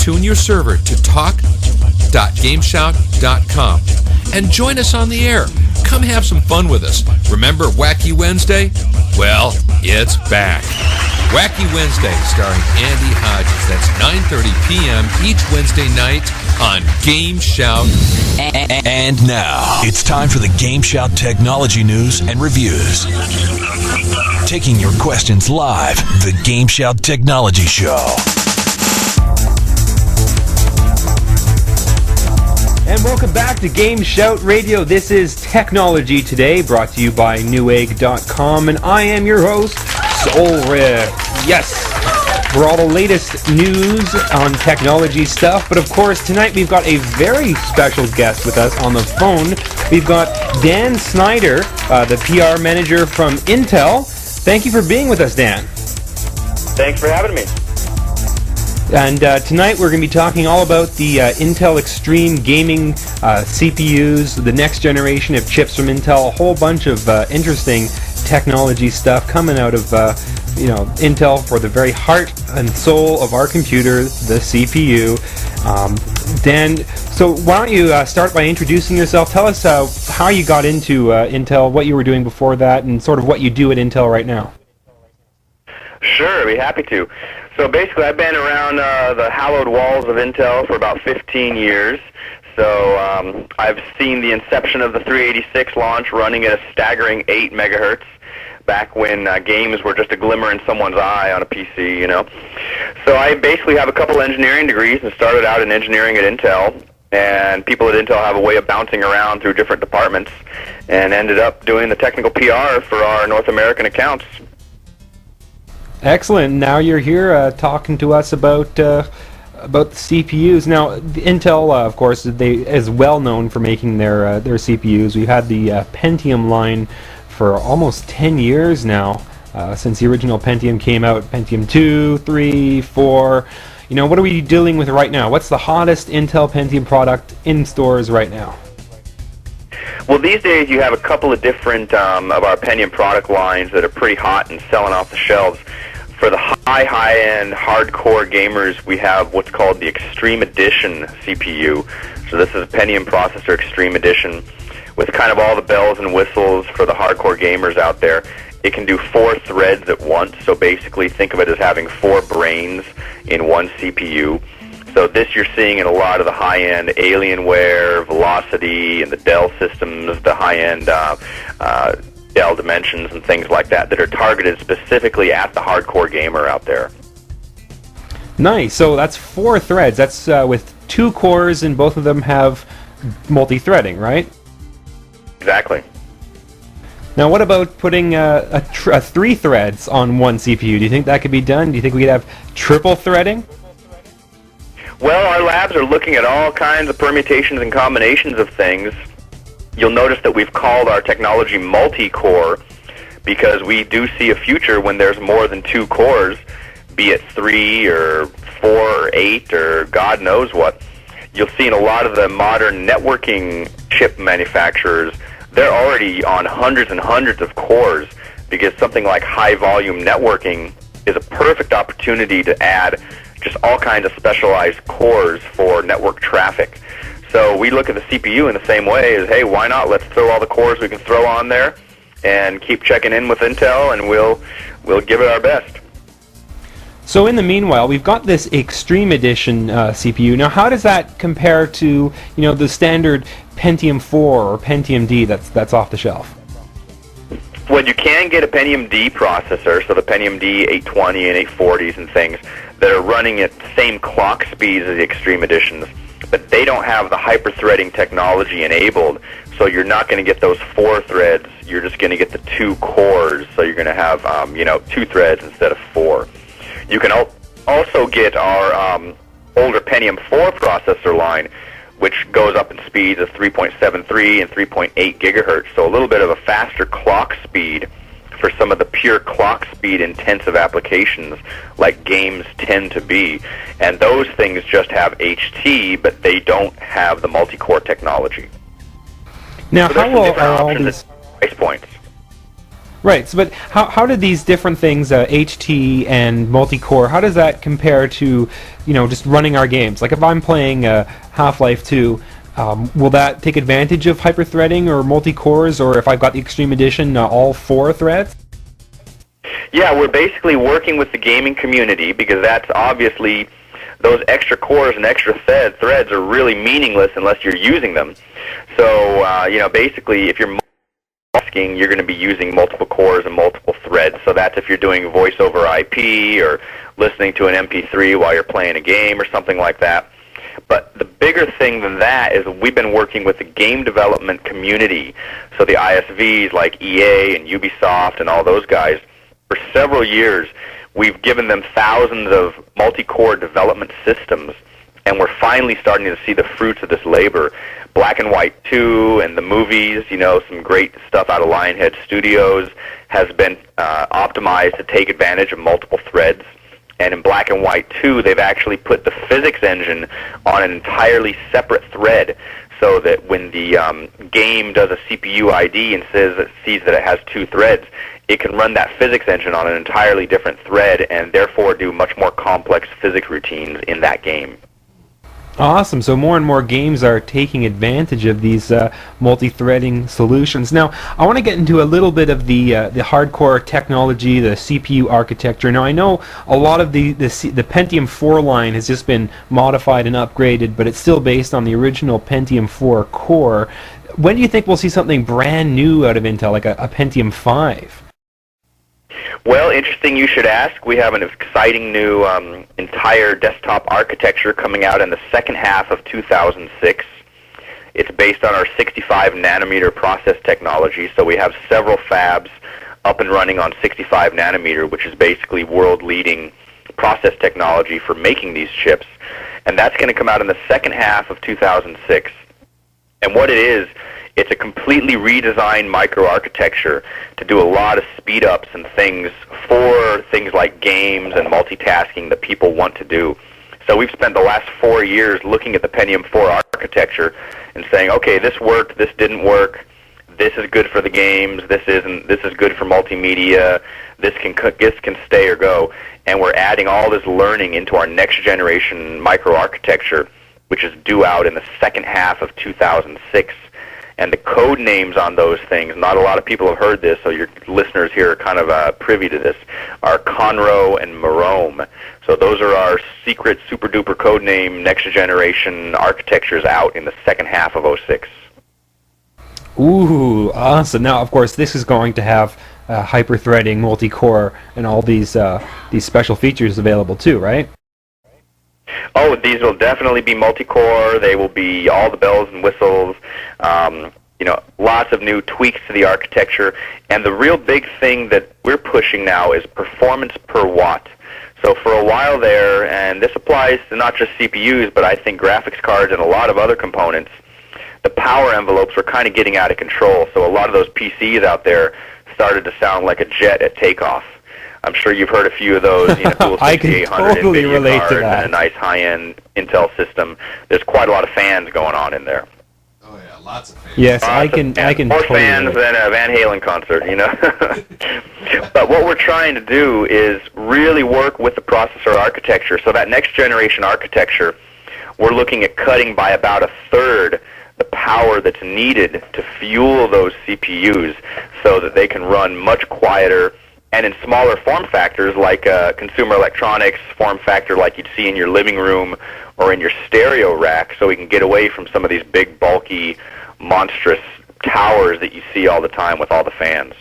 tune your server to talk.gameshout.com and join us on the air. Come have some fun with us. Remember Wacky Wednesday? Well, it's back. Wacky Wednesday starring Andy Hodges. That's 9:30 p.m. each Wednesday night on GameSHOUT. And now, it's time for the GameSHOUT technology news and reviews. Taking your questions live, the GameSHOUT Technology Show. And welcome back to GameSHOUT Radio. This is Technology Today, brought to you by Newegg.com, and I am your host, Soulrift. Yes, for all the latest news on technology stuff. But of course, tonight we've got a very special guest with us on the phone. We've got Dan Snyder, the PR manager from Intel. Thank you for being with us, Dan. Thanks for having me. And tonight we're going to be talking all about the Intel Extreme Gaming CPUs, the next generation of chips from Intel, a whole bunch of interesting technology stuff coming out of Intel for the very heart and soul of our computer, the CPU. Dan, so why don't you start by introducing yourself? Tell us how you got into Intel, what you were doing before that, and sort of what you do at Intel right now. Sure, I'd be happy to. So basically, I've been around the hallowed walls of Intel for about 15 years. So I've seen the inception of the 386 launch running at a staggering 8 megahertz back when games were just a glimmer in someone's eye on a PC, you know. So I basically have a couple engineering degrees and started out in engineering at Intel. And people at Intel have a way of bouncing around through different departments and ended up doing the technical PR for our North American accounts. Excellent. Now you're here talking to us about the CPUs. Now, Intel, of course, they is well known for making their CPUs. We've had the Pentium line for almost 10 years now, since the original Pentium came out. Pentium 2, 3, 4. You know, what are we dealing with right now? What's the hottest Intel Pentium product in stores right now? Well, these days you have a couple of different of our Pentium product lines that are pretty hot and selling off the shelves. For the high-end, hardcore gamers, we have what's called the Extreme Edition CPU. So this is a Pentium Processor Extreme Edition with kind of all the bells and whistles for the hardcore gamers out there. It can do 4 threads at once, so basically think of it as having 4 brains in one CPU. So this you're seeing in a lot of the high-end Alienware, Velocity, and the Dell systems, the high-end Dell Dimensions and things like that are targeted specifically at the hardcore gamer out there. Nice. So that's 4 threads. That's with 2 cores, and both of them have multi-threading, right? Exactly. Now, what about putting 3 threads on one CPU? Do you think that could be done? Do you think we could have triple threading? Well, our labs are looking at all kinds of permutations and combinations of things. You'll notice that we've called our technology multi-core because we do see a future when there's more than 2 cores, be it 3 or 4 or 8 or God knows what. You'll see in a lot of the modern networking chip manufacturers, they're already on hundreds and hundreds of cores because something like high-volume networking is a perfect opportunity to add just all kinds of specialized cores for network traffic. So we look at the CPU in the same way as, hey, why not? Let's throw all the cores we can throw on there and keep checking in with Intel, and we'll give it our best. So in the meanwhile, we've got this Extreme Edition CPU. Now, how does that compare to the standard Pentium 4 or Pentium D that's off the shelf? Well, you can get a Pentium D processor, so the Pentium D 820 and 840s and things that are running at the same clock speeds as the Extreme Editions, but they don't have the hyper-threading technology enabled, so you're not going to get those 4 threads. You're just going to get the 2 cores, so you're going to have 2 threads instead of 4. You can also get our older Pentium 4 processor line, which goes up in speeds of 3.73 and 3.8 gigahertz, so a little bit of a faster clock speed for some of the pure clock speed intensive applications like games tend to be. And those things just have HT, but they don't have the multi-core technology. Now, so how are all these price points? Right, so, but how do these different things, HT and multi-core, how does that compare to, just running our games? Like if I'm playing Half-Life 2, will that take advantage of hyper-threading or multi-cores, or if I've got the Extreme Edition, all 4 threads? Yeah, we're basically working with the gaming community because that's obviously, those extra cores and extra threads are really meaningless unless you're using them. So, basically if you're asking, you're going to be using multiple cores and multiple threads. So that's if you're doing voice over IP or listening to an MP3 while you're playing a game or something like that. But the bigger thing than that is we've been working with the game development community, so the ISVs like EA and Ubisoft and all those guys. For several years, we've given them thousands of multi-core development systems, and we're finally starting to see the fruits of this labor. Black and White 2 and the movies, some great stuff out of Lionhead Studios has been optimized to take advantage of multiple threads. And in Black and White 2, they've actually put the physics engine on an entirely separate thread, so that when the game does a CPU ID and sees that it has 2 threads, it can run that physics engine on an entirely different thread and therefore do much more complex physics routines in that game. Awesome. So more and more games are taking advantage of these multi-threading solutions. Now, I want to get into a little bit of the hardcore technology, the CPU architecture. Now, I know a lot of the Pentium 4 line has just been modified and upgraded, but it's still based on the original Pentium 4 core. When do you think we'll see something brand new out of Intel, like a Pentium 5? Well, interesting you should ask. We have an exciting new entire desktop architecture coming out in the second half of 2006. It's based on our 65 nanometer process technology, so we have several fabs up and running on 65 nanometer, which is basically world-leading process technology for making these chips. And that's going to come out in the second half of 2006. And what it is, it's a completely redesigned microarchitecture to do a lot of speed-ups and things for things like games and multitasking that people want to do. So we've spent the last 4 years looking at the Pentium 4 architecture and saying, okay, this worked, this didn't work, this is good for the games, this isn't, this is good for multimedia, this can stay or go. And we're adding all this learning into our next generation microarchitecture, which is due out in the second half of 2006. And the code names on those things, not a lot of people have heard this, so your listeners here are kind of privy to this, are Conroe and Marome. So those are our secret super-duper code name next-generation architectures out in the second half of 06. Ooh, awesome. Now, of course, this is going to have hyper-threading, multi-core, and all these special features available too, right? Oh, these will definitely be multi-core. They will be all the bells and whistles. Lots of new tweaks to the architecture. And the real big thing that we're pushing now is performance per watt. So for a while there, and this applies to not just CPUs, but I think graphics cards and a lot of other components, the power envelopes were kind of getting out of control. So a lot of those PCs out there started to sound like a jet at takeoff. I'm sure you've heard a few of those, cool 6800 totally NVIDIA cards to that. and a nice high-end Intel system. There's quite a lot of fans going on in there. Oh yeah, lots of fans. Yes, I can more totally fans relate. than a Van Halen concert, But what we're trying to do is really work with the processor architecture. So that next generation architecture, we're looking at cutting by about a third the power that's needed to fuel those CPUs so that they can run much quieter and in smaller form factors like consumer electronics form factor like you'd see in your living room or in your stereo rack, so we can get away from some of these big, bulky, monstrous towers that you see all the time with all the fans.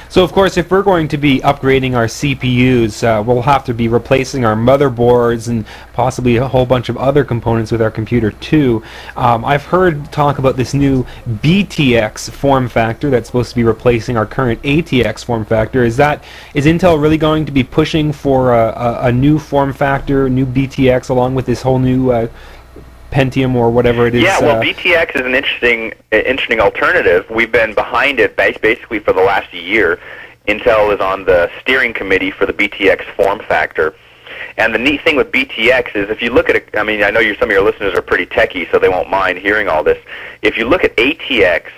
So, of course, if we're going to be upgrading our CPUs, we'll have to be replacing our motherboards and possibly a whole bunch of other components with our computer, too. I've heard talk about this new BTX form factor that's supposed to be replacing our current ATX form factor. Is Intel really going to be pushing for a new form factor, new BTX, along with this whole new Pentium or whatever it is? Yeah, well, BTX is an interesting alternative. We've been behind it basically for the last year. Intel is on the steering committee for the BTX form factor. And the neat thing with BTX is if you look at it, I mean, I know some of your listeners are pretty techie, so they won't mind hearing all this. If you look at ATX,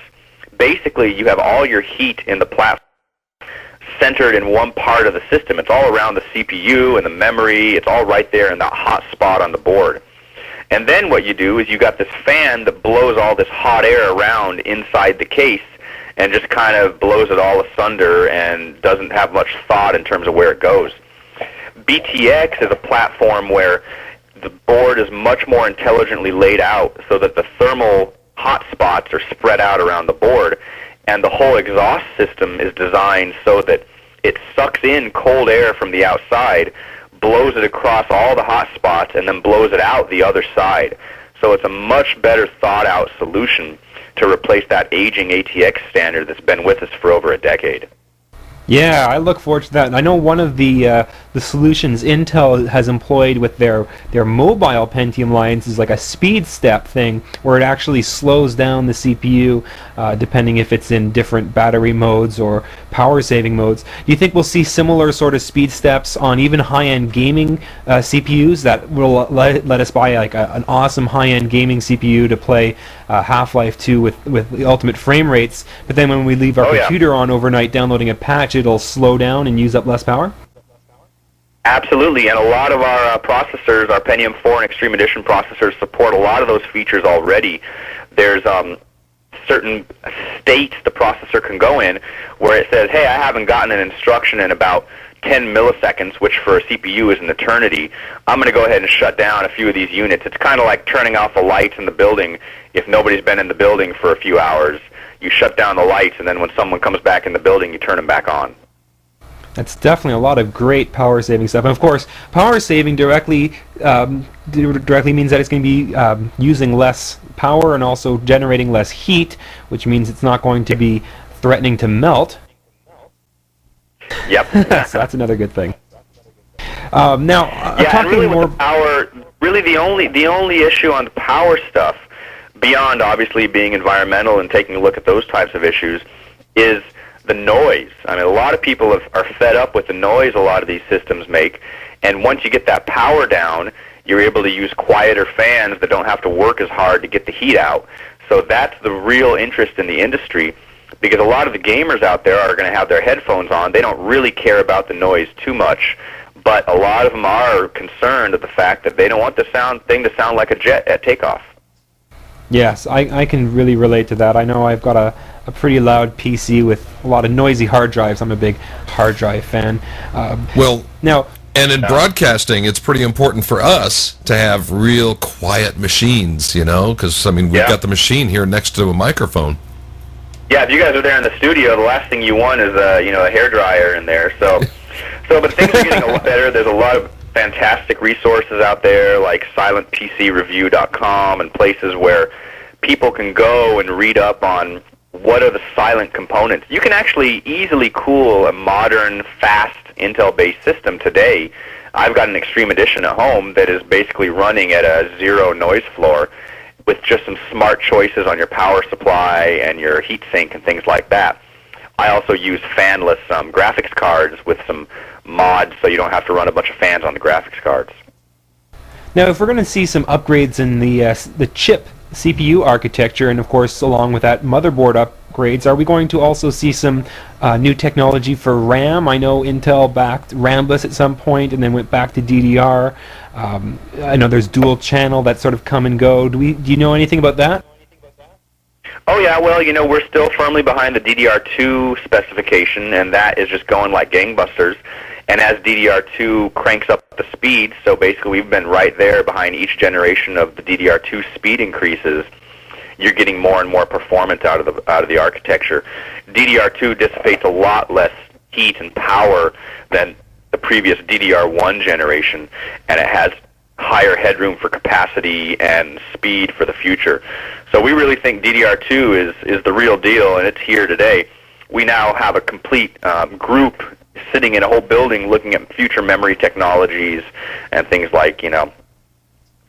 basically you have all your heat in the platform centered in one part of the system. It's all around the CPU and the memory. It's all right there in that hot spot on the board. And then what you do is you got this fan that blows all this hot air around inside the case and just kind of blows it all asunder and doesn't have much thought in terms of where it goes. BTX is a platform where the board is much more intelligently laid out so that the thermal hot spots are spread out around the board, and the whole exhaust system is designed so that it sucks in cold air from the outside, blows it across all the hot spots, and then blows it out the other side. So it's a much better thought-out solution to replace that aging ATX standard that's been with us for over a decade. Yeah, I look forward to that. And I know one of the solutions Intel has employed with their mobile Pentium lines is like a speed step thing, where it actually slows down the CPU depending if it's in different battery modes or power saving modes. Do you think we'll see similar sort of speed steps on even high-end gaming CPUs that will let us buy like an awesome high-end gaming CPU to play Half-Life 2 with the ultimate frame rates, but then when we leave our computer on overnight downloading a patch, it'll slow down and use up less power? Absolutely, and a lot of our processors, our Pentium 4 and Extreme Edition processors, support a lot of those features already. There's certain states the processor can go in where it says, hey, I haven't gotten an instruction in about 10 milliseconds, which for a CPU is an eternity. I'm going to go ahead and shut down a few of these units. It's kind of like turning off the lights in the building if nobody's been in the building for a few hours. You shut down the lights, and then when someone comes back in the building, you turn them back on. That's definitely a lot of great power saving stuff. And of course, power saving directly means that it's going to be using less power and also generating less heat, which means it's not going to be threatening to melt. Yep. So that's another good thing. Now, and really with the power, really the only issue on the power stuff, beyond obviously being environmental and taking a look at those types of issues, is the noise. I mean, a lot of people are fed up with the noise a lot of these systems make, and once you get that power down, you're able to use quieter fans that don't have to work as hard to get the heat out. So that's the real interest in the industry, because a lot of the gamers out there are going to have their headphones on. They don't really care about the noise too much, but a lot of them are concerned at the fact that they don't want the thing to sound like a jet at takeoff. Yes, I can really relate to that. I know I've got a pretty loud PC with a lot of noisy hard drives. I'm a big hard drive fan. And in broadcasting, it's pretty important for us to have real quiet machines, because, we've got the machine here next to a microphone. Yeah, if you guys are there in the studio, the last thing you want is a hairdryer in there. But things are getting a lot better. There's a lot of fantastic resources out there like silentpcreview.com and places where people can go and read up on what are the silent components. You can actually easily cool a modern, fast Intel-based system today. I've got an Extreme Edition at home that is basically running at a zero noise floor with just some smart choices on your power supply and your heat sink and things like that. I also use fanless graphics cards with some mods so you don't have to run a bunch of fans on the graphics cards. Now, if we're going to see some upgrades in the chip CPU architecture, and of course along with that motherboard upgrades, are we going to also see some new technology for RAM? I know Intel backed RAM-less at some point and then went back to DDR. I know there's dual channel that sort of come and go. Do you know anything about that? Oh yeah, well, we're still firmly behind the DDR2 specification, and that is just going like gangbusters. And as DDR2 cranks up the speed, so basically we've been right there behind each generation of the DDR2 speed increases, you're getting more and more performance out of the architecture. DDR2 dissipates a lot less heat and power than the previous DDR1 generation, and it has higher headroom for capacity and speed for the future. So we really think DDR2 is the real deal, and it's here today. We now have a complete group sitting in a whole building looking at future memory technologies and things like,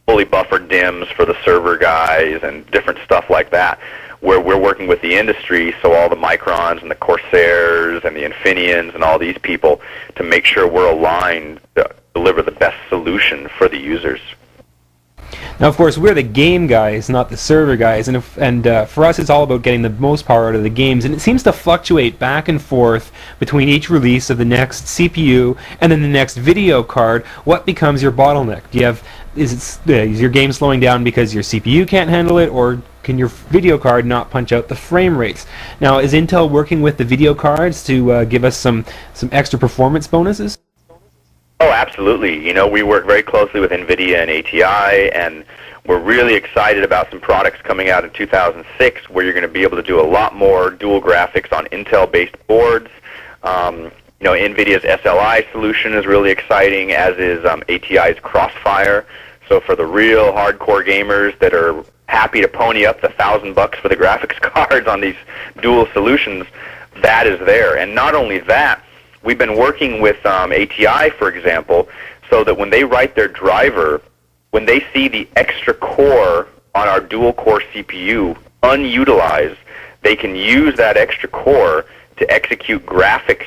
fully buffered DIMMs for the server guys and different stuff like that, where we're working with the industry, so all the Microns and the Corsairs and the Infineons and all these people, to make sure we're aligned to deliver the best solution for the users. Now, of course, we're the game guys, not the server guys, and for us, it's all about getting the most power out of the games, and it seems to fluctuate back and forth between each release of the next CPU and then the next video card. What becomes your bottleneck? Is your game slowing down because your CPU can't handle it, or can your video card not punch out the frame rates? Now, is Intel working with the video cards to give us some extra performance bonuses? Oh, absolutely. You know, we work very closely with NVIDIA and ATI, and we're really excited about some products coming out in 2006 where you're going to be able to do a lot more dual graphics on Intel-based boards. You know, NVIDIA's SLI solution is really exciting, as is ATI's Crossfire. So for the real hardcore gamers that are happy to pony up the $1,000 for the graphics cards on these dual solutions, that is there. And not only that, we've been working with ATI, for example, so that when they write their driver, when they see the extra core on our dual-core CPU unutilized, they can use that extra core to execute graphics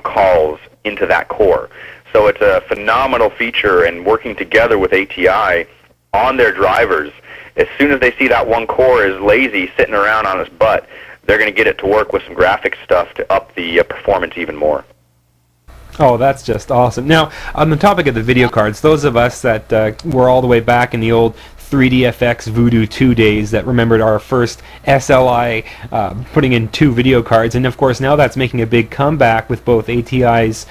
calls into that core. So it's a phenomenal feature, and working together with ATI on their drivers, as soon as they see that one core is lazy sitting around on its butt, they're going to get it to work with some graphics stuff to up the performance even more. Oh, that's just awesome. Now, on the topic of the video cards, those of us that were all the way back in the old 3DFX Voodoo 2 days that remembered our first SLI putting in 2 video cards, and of course now that's making a big comeback with both ATI's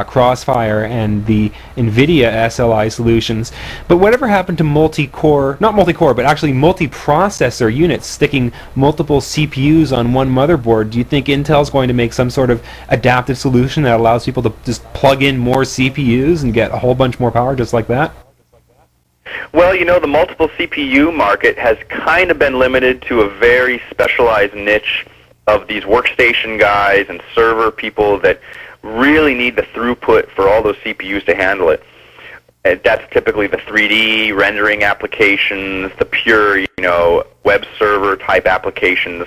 Crossfire and the NVIDIA SLI solutions. But whatever happened to multi-core, not multi-core, but actually multi-processor units, sticking multiple CPUs on one motherboard? Do you think Intel's going to make some sort of adaptive solution that allows people to just plug in more CPUs and get a whole bunch more power just like that? Well, you know, the multiple CPU market has kind of been limited to a very specialized niche of these workstation guys and server people that really need the throughput for all those CPUs to handle it. And that's typically the 3D rendering applications, the pure, you know, web server type applications.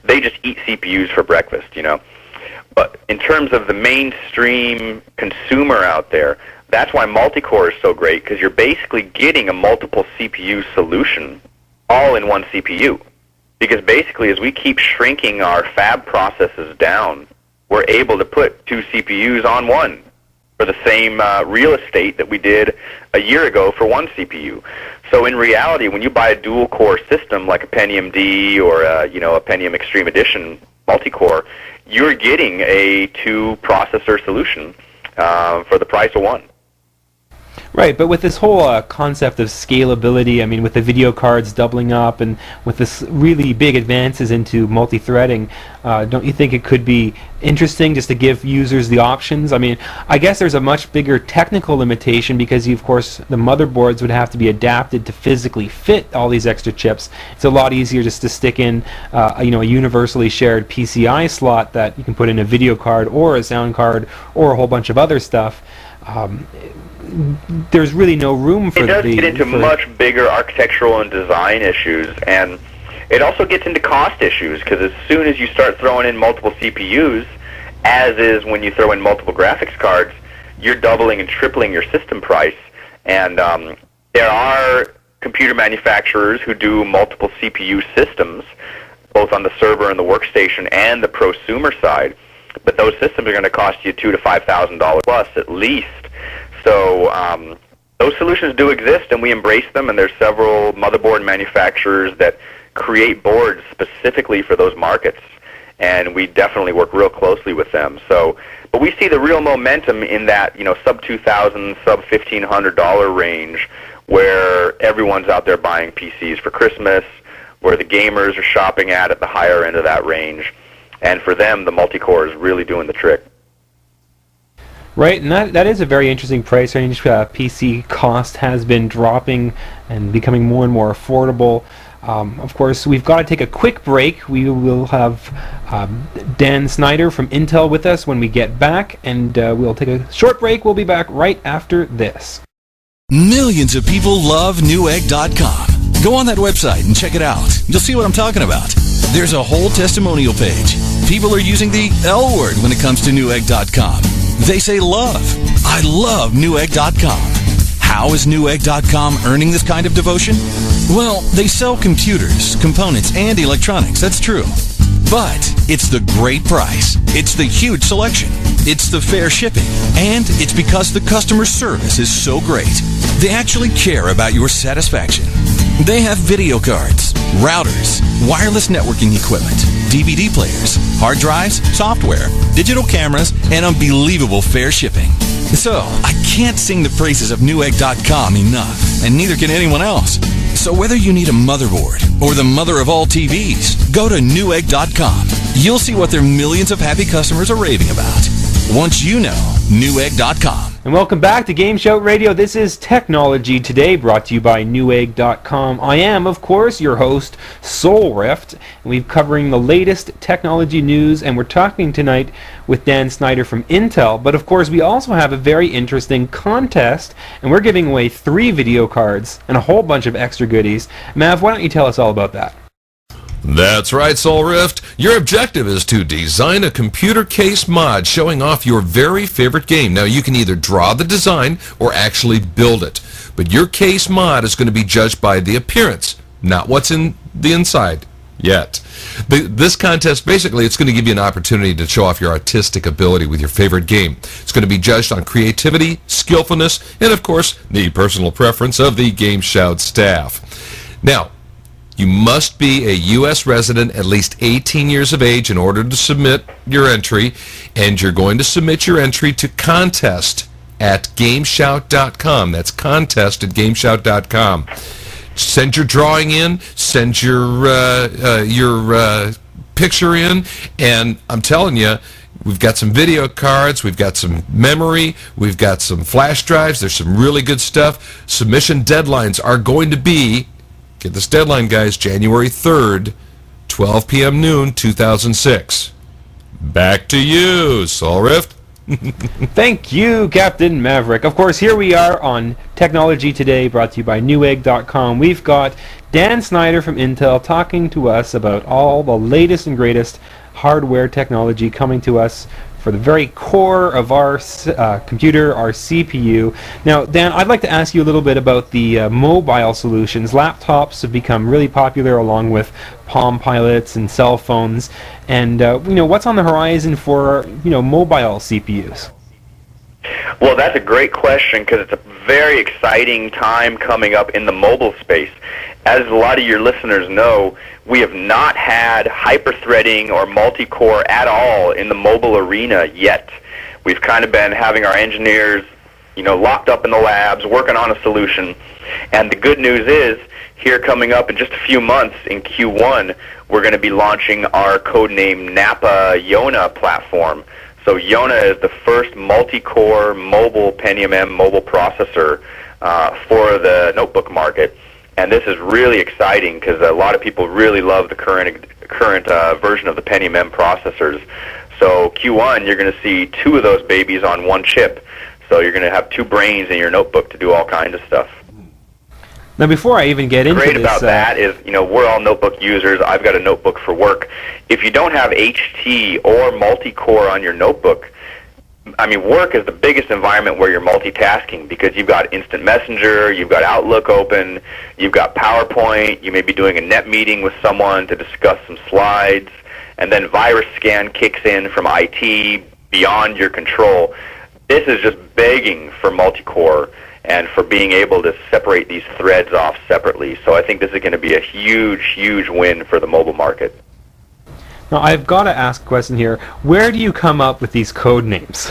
They just eat CPUs for breakfast, you know. But in terms of the mainstream consumer out there, that's why multi-core is so great, because you're basically getting a multiple CPU solution all in one CPU. Because basically, as we keep shrinking our fab processes down, we're able to put 2 CPUs on one for the same real estate that we did a year ago for 1 CPU. So in reality, when you buy a dual-core system like a Pentium D or a Pentium Extreme Edition multi-core, you're getting a 2-processor solution for the price of 1. Right, but with this whole concept of scalability, I mean, with the video cards doubling up and with this really big advances into multi-threading, don't you think it could be interesting just to give users the options? I mean, I guess there's a much bigger technical limitation because, of course, the motherboards would have to be adapted to physically fit all these extra chips. It's a lot easier just to stick in, a universally shared PCI slot that you can put in a video card or a sound card or a whole bunch of other stuff. There's really no room for it does get into much bigger architectural and design issues, and it also gets into cost issues, because as soon as you start throwing in multiple CPUs, as is when you throw in multiple graphics cards, you're doubling and tripling your system price. And there are computer manufacturers who do multiple CPU systems, both on the server and the workstation and the prosumer side, but those systems are going to cost you $2,000 to $5,000 plus at least. So those solutions do exist, and we embrace them, and there's several motherboard manufacturers that create boards specifically for those markets, and we definitely work real closely with them. So, but we see the real momentum in that, sub $2,000, sub $1,500 range, where everyone's out there buying PCs for Christmas, where the gamers are shopping at the higher end of that range, and for them, the multi-core is really doing the trick. Right, and that is a very interesting price range. PC cost has been dropping and becoming more and more affordable. Of course, we've got to take a quick break. We will have Dan Snyder from Intel with us when we get back, and we'll take a short break. We'll be back right after this. Millions of people love Newegg.com. Go on that website and check it out. You'll see what I'm talking about. There's a whole testimonial page. People are using the L word when it comes to Newegg.com. They say love. I love Newegg.com. How is Newegg.com earning this kind of devotion? Well, they sell computers, components, and electronics, that's true. But it's the great price, it's the huge selection, it's the fair shipping, and it's because the customer service is so great. They actually care about your satisfaction. They have video cards, routers, wireless networking equipment, DVD players, hard drives, software, digital cameras, and unbelievable fair shipping. So, I can't sing the praises of Newegg.com enough, and neither can anyone else. So whether you need a motherboard or the mother of all TVs, go to Newegg.com. You'll see what their millions of happy customers are raving about. Once you know, Newegg.com. And welcome back to GameSHOUT Radio. This is Technology Today, brought to you by Newegg.com. I am, of course, your host, Soulrift, and we're covering the latest technology news, and we're talking tonight with Dan Snyder from Intel. But, of course, we also have a very interesting contest, and we're giving away 3 video cards and a whole bunch of extra goodies. Mav, why don't you tell us all about that? That's right, Soulrift. Your objective is to design a computer case mod showing off your very favorite game. Now, you can either draw the design or actually build it. But your case mod is going to be judged by the appearance, not what's in the inside yet. This contest, basically, it's going to give you an opportunity to show off your artistic ability with your favorite game. It's going to be judged on creativity, skillfulness, and, of course, the personal preference of the GameSHOUT staff. Now, you must be a U.S. resident, at least 18 years of age, in order to submit your entry, and you're going to submit your entry to contest at GameSHOUT.com. That's contest at GameSHOUT.com. Send your drawing in, send your picture in, and I'm telling you, we've got some video cards, we've got some memory, we've got some flash drives, there's some really good stuff. Submission deadlines are going to be, get this deadline, guys, January 3rd, 12 p.m. noon, 2006. Back to you, Soulrift. Thank you, Captain Maverick. Of course, here we are on Technology Today, brought to you by Newegg.com. We've got Dan Snyder from Intel talking to us about all the latest and greatest hardware technology coming to us for the very core of our computer, our CPU. Now, Dan, I'd like to ask you a little bit about the mobile solutions. Laptops have become really popular along with Palm Pilots and cell phones. And, what's on the horizon for, mobile CPUs? Well, that's a great question because it's a very exciting time coming up in the mobile space. As a lot of your listeners know, we have not had hyper-threading or multi-core at all in the mobile arena yet. We've kind of been having our engineers, locked up in the labs, working on a solution. And the good news is, here coming up in just a few months in Q1, we're going to be launching our codename Napa Yona platform. So Yona is the first multi-core mobile Pentium M mobile processor for the notebook market. And this is really exciting because a lot of people really love the current version of the Pentium M processors. So Q1, you're going to see 2 of those babies on one chip. So you're going to have 2 brains in your notebook to do all kinds of stuff. Now, before I even get into this... Great about that is, we're all notebook users. I've got a notebook for work. If you don't have HT or multi-core on your notebook, work is the biggest environment where you're multitasking because you've got Instant Messenger, you've got Outlook open, you've got PowerPoint, you may be doing a net meeting with someone to discuss some slides, and then virus scan kicks in from IT beyond your control. This is just begging for multi-core and for being able to separate these threads off separately. So I think this is going to be a huge, huge win for the mobile market. Now, I've got to ask a question here. Where do you come up with these code names?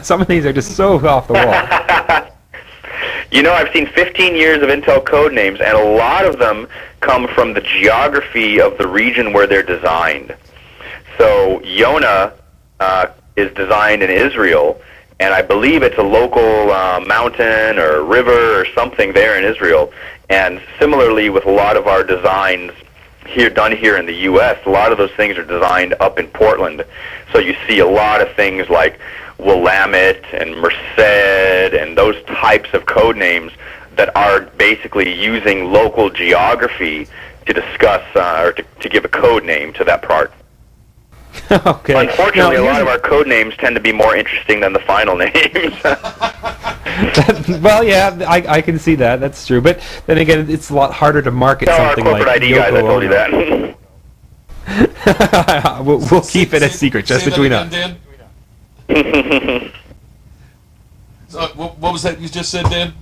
Some of these are just so off the wall. I've seen 15 years of Intel code names, and a lot of them come from the geography of the region where they're designed. So Yona is designed in Israel, and I believe it's a local mountain or river or something there in Israel. And similarly with a lot of our designs done here in the U.S., a lot of those things are designed up in Portland. So you see a lot of things like Willamette and Merced and those types of code names that are basically using local geography to discuss or to give a code name to that part. Okay. Unfortunately, a lot of our code names tend to be more interesting than the final names. Well, yeah, I can see that. That's true. But then again, it's a lot harder to market Tell something our corporate like ID guys I told you Ono. that. we'll keep it a secret, just between us. Dan? So, what was that you just said, Dan?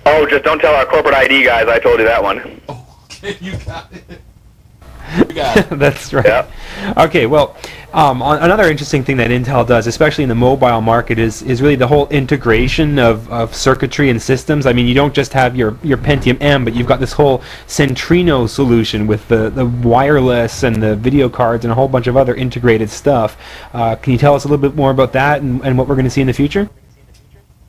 Oh, just don't tell our corporate ID guys I told you that one. Okay, you got it. You got it. That's right. Yep. Okay, well, another interesting thing that Intel does, especially in the mobile market, is really the whole integration of circuitry and systems. I mean, you don't just have your Pentium M, but you've got this whole Centrino solution with the wireless and the video cards and a whole bunch of other integrated stuff. Can you tell us a little bit more about that and what we're going to see in the future?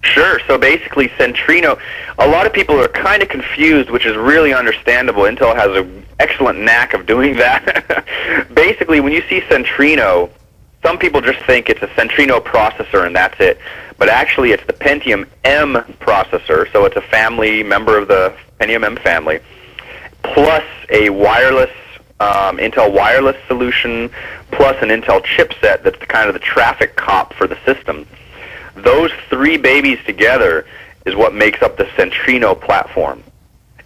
Sure. So basically, Centrino, a lot of people are kind of confused, which is really understandable. Intel has an excellent knack of doing that. Basically, when you see Centrino, some people just think it's a Centrino processor and that's it. But actually, it's the Pentium M processor, so it's a family member of the Pentium M family, plus a wireless Intel wireless solution, plus an Intel chipset that's kind of the traffic cop for the system. Those three babies together is what makes up the Centrino platform.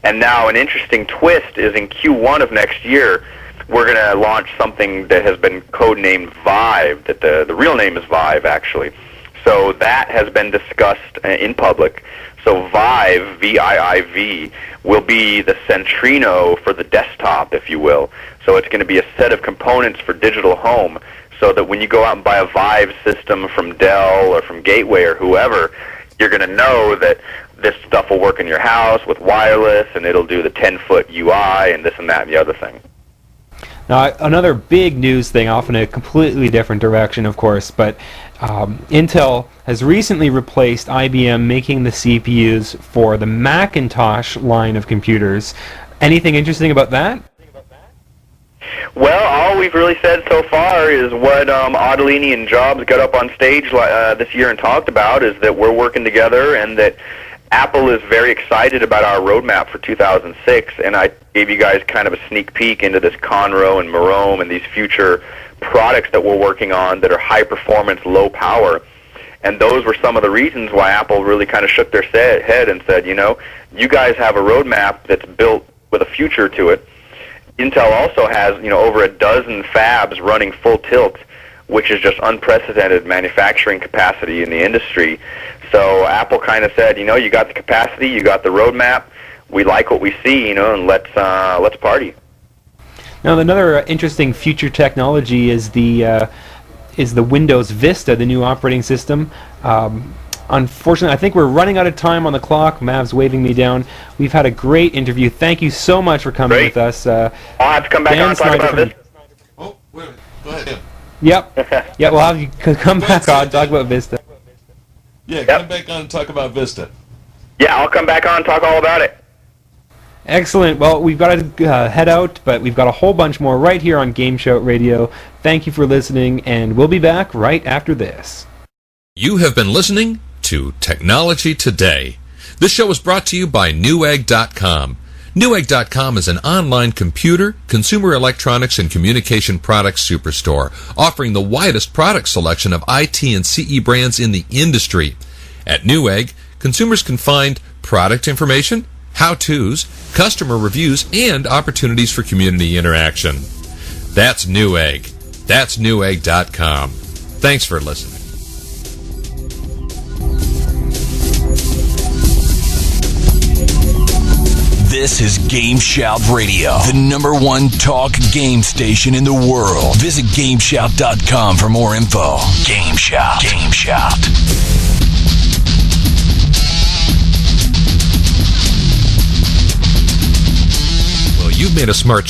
And now an interesting twist is in Q1 of next year, we're going to launch something that has been codenamed Vive, that the real name is Vive, actually. So that has been discussed in public. So Vive, V-I-I-V, will be the Centrino for the desktop, if you will. So it's going to be a set of components for digital home, so that when you go out and buy a Vive system from Dell or from Gateway or whoever, you're going to know that this stuff will work in your house with wireless, and it'll do the 10-foot UI and this and that and the other thing. Now, another big news thing, off in a completely different direction, of course, but Intel has recently replaced IBM making the CPUs for the Macintosh line of computers. Anything interesting about that? Well, all we've really said so far is what Ottolini and Jobs got up on stage this year and talked about, is that we're working together and that Apple is very excited about our roadmap for 2006, and I gave you guys kind of a sneak peek into this Conroe and Marome and these future products that we're working on that are high performance, low power. And those were some of the reasons why Apple really kind of shook their head and said, you know, you guys have a roadmap that's built with a future to it. Intel also has, you know, over a dozen fabs running full tilt, which is just unprecedented manufacturing capacity in the industry. So Apple kind of said, you know, you got the capacity, you got the roadmap, we like what we see, you know, and let's party. Now, another interesting future technology is the Windows Vista, the new operating system. Unfortunately, I think we're running out of time on the clock. Mav's waving me down. We've had a great interview. Thank you so much for coming with us. I'll have to come back on and talk about this. Oh, wait a minute. Go ahead. Yep. Yeah, we'll have you come back on and talk about Vista. Yeah, come back on and talk about Vista. Yeah, I'll come back on and talk all about it. Excellent. Well, we've got to head out, but we've got a whole bunch more right here on GameSHOUT Radio. Thank you for listening, and we'll be back right after this. You have been listening to Technology Today. This show is brought to you by Newegg.com. Newegg.com is an online computer, consumer electronics, and communication products superstore, offering the widest product selection of IT and CE brands in the industry. At Newegg, consumers can find product information, how-tos, customer reviews, and opportunities for community interaction. That's Newegg. That's Newegg.com. Thanks for listening. This is GameSHOUT Radio, the #1 talk game station in the world. Visit GameSHOUT.com for more info. GameSHOUT. GameSHOUT. Well, you've made a smart choice.